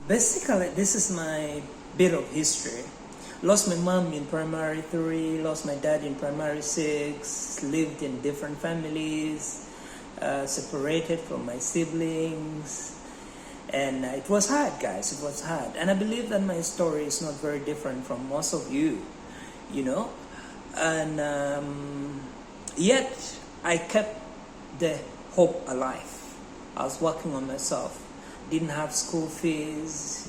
Basically, this is my bit of history. Lost my mom in primary 3, lost my dad in primary 6, lived in different families, separated from my siblings. And it was hard, guys, it was hard. And I believe that my story is not very different from most of you, you know. And yet, I kept the hope alive. I was working on myself. Didn't have school fees.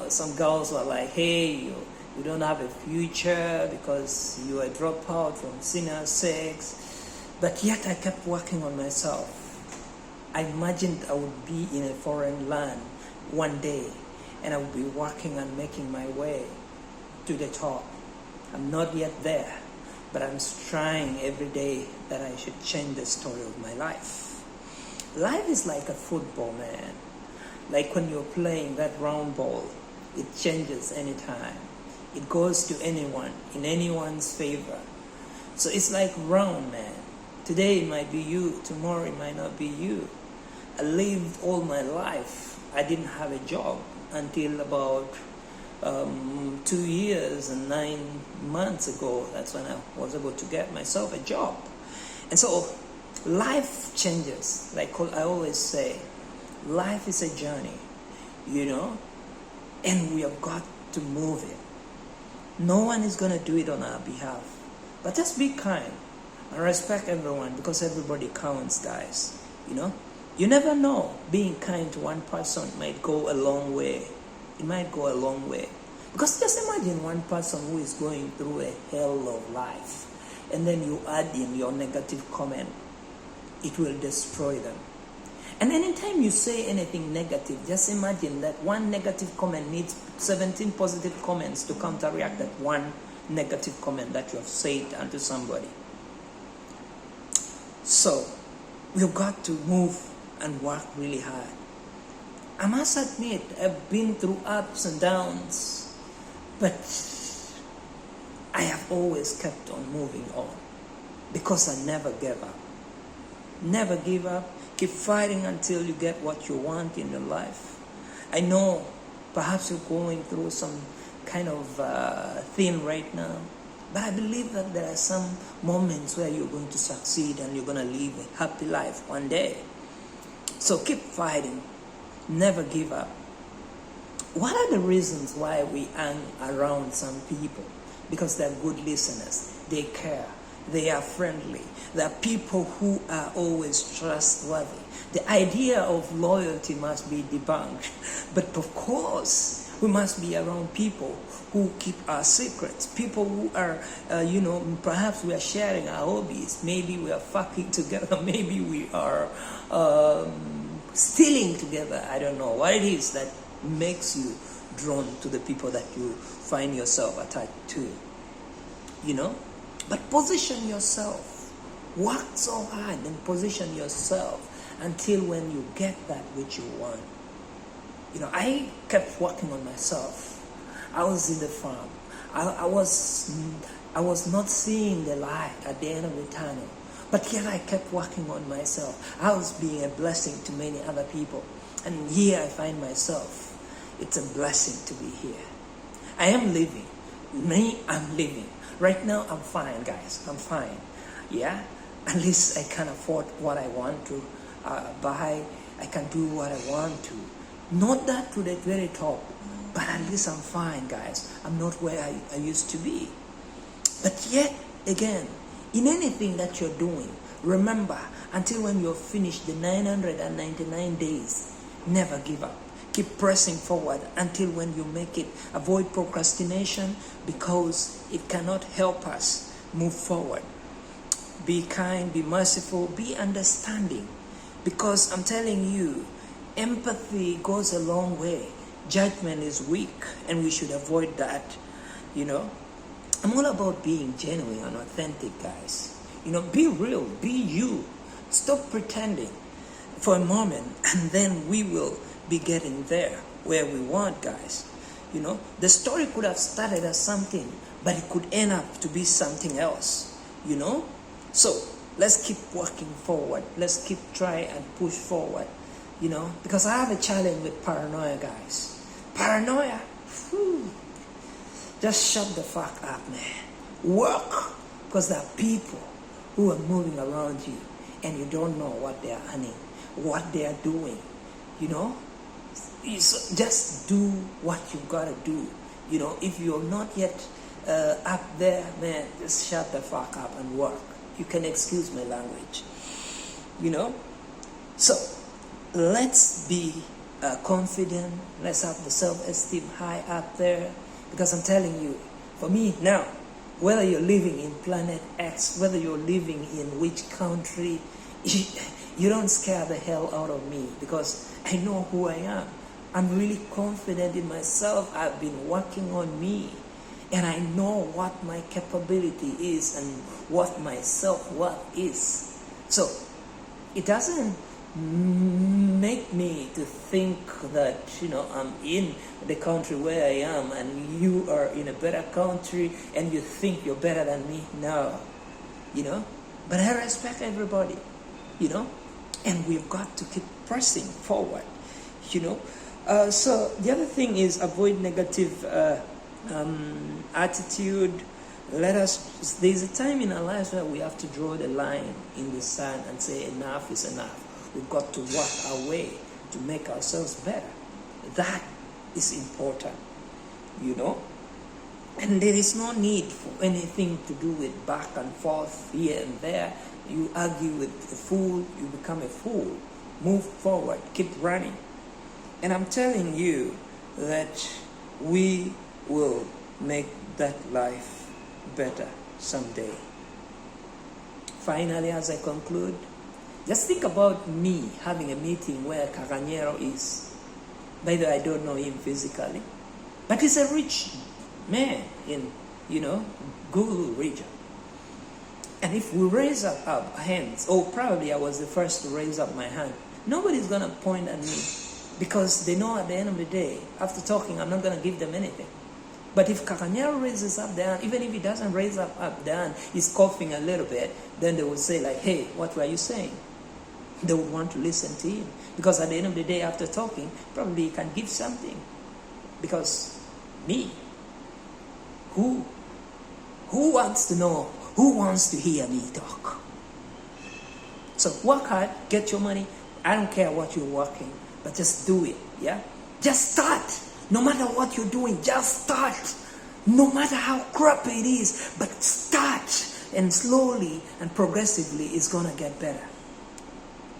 Some girls were like, hey, you don't have a future because you are dropped out from senior 6. But yet I kept working on myself. I imagined I would be in a foreign land one day and I would be working and making my way to the top. I'm not yet there, but I'm trying every day that I should change the story of my life. Life is like a football, man. Like when you're playing that round ball, it changes anytime. It goes to anyone, in anyone's favor. So it's like round, man. Today it might be you, tomorrow it might not be you. I lived all my life. I didn't have a job until about 2 years and 9 months ago. That's when I was able to get myself a job. And so life changes. Like I always say, life is a journey, and we have got to move it. No one is going to do it on our behalf. But just be kind and respect everyone because everybody counts, guys. You never know. Being kind to one person might go a long way. It might go a long way. Because just imagine one person who is going through a hell of life and then you add in your negative comment. It will destroy them. And anytime you say anything negative, just imagine that one negative comment needs 17 positive comments to counteract that one negative comment that you have said unto somebody. So, we've got to move and work really hard. I must admit, I've been through ups and downs, but I have always kept on moving on because I never gave up. Never give up. Keep fighting until you get what you want in your life. I know perhaps you're going through some kind of thing right now, but I believe that there are some moments where you're going to succeed and you're going to live a happy life one day. So keep fighting. Never give up. What are the reasons why we hang around some people? Because they're good listeners. They care. They are friendly. They are people who are always trustworthy. The idea of loyalty must be debunked. But of course, we must be around people who keep our secrets. People who are, perhaps we are sharing our hobbies. Maybe we are fucking together. Maybe we are stealing together. I don't know what it is that makes you drawn to the people that you find yourself attached to. But position yourself. Work so hard and position yourself until when you get that which you want. I kept working on myself. I was in the farm. I was not seeing the light at the end of the tunnel. But yet I kept working on myself. I was being a blessing to many other people. And here I find myself. It's a blessing to be here. I am living. I'm living. Right now, I'm fine, guys. I'm fine. Yeah? At least I can afford what I want to buy. I can do what I want to. Not that to the very top, but at least I'm fine, guys. I'm not where I used to be. But yet, again, in anything that you're doing, remember, until when you're finished the 999 days, never give up. Keep pressing forward until when you make it. Avoid procrastination because it cannot help us move forward. Be kind, be merciful, be understanding. Because I'm telling you, empathy goes a long way. Judgment is weak and we should avoid that. I'm all about being genuine and authentic, guys. Be real, be you. Stop pretending for a moment and then we will be getting there where we want, guys. The story could have started as something, but it could end up to be something else. So let's keep working forward. Let's keep trying and push forward. you know, because I have a challenge with paranoia, guys. Paranoia, whew, just shut the fuck up, man. Work, because there are people who are moving around you and you don't know what they are earning, what they are doing, you know. Just do what you gotta do. You know, if you're not yet up there, man, just shut the fuck up and work. You can excuse my language, you know. So let's be confident. Let's have the self-esteem high up there, because I'm telling you, for me now, whether you're living in planet X, whether you're living in which country, you don't scare the hell out of me, because I know who I am. I'm really confident in myself. I've been working on me, and I know what my capability is and what my self-worth is. So it doesn't make me to think that, you know, I'm in the country where I am and you are in a better country and you think you're better than me. No, you know, but I respect everybody, you know, and we've got to keep pressing forward, you know. So the other thing is avoid negative attitude. There's a time in our lives where we have to draw the line in the sand and say enough is enough. We've got to work our way to make ourselves better. That is important, you know. And there is no need for anything to do with back and forth here and there. You argue with a fool, you become a fool. Move forward, keep running. And I'm telling you that we will make that life better someday. Finally, as I conclude, just think about me having a meeting where Caragneiro is. By the way, I don't know him physically, but he's a rich man in, you know, Gulu region. And if we raise up our hands, or probably I was the first to raise up my hand, nobody's going to point at me, because they know at the end of the day, after talking, I'm not going to give them anything. But if Caragneiro raises up the hand, even if he doesn't raise up the hand, he's coughing a little bit, then they will say like, hey, what were you saying? They would want to listen to him. Because at the end of the day, after talking, probably he can give something. Because me, who wants to know, who wants to hear me talk? So work hard, get your money. I don't care what you're working, but just do it, yeah? Just start. No matter what you're doing, just start. No matter how crappy it is, but start. And slowly and progressively, it's gonna get better.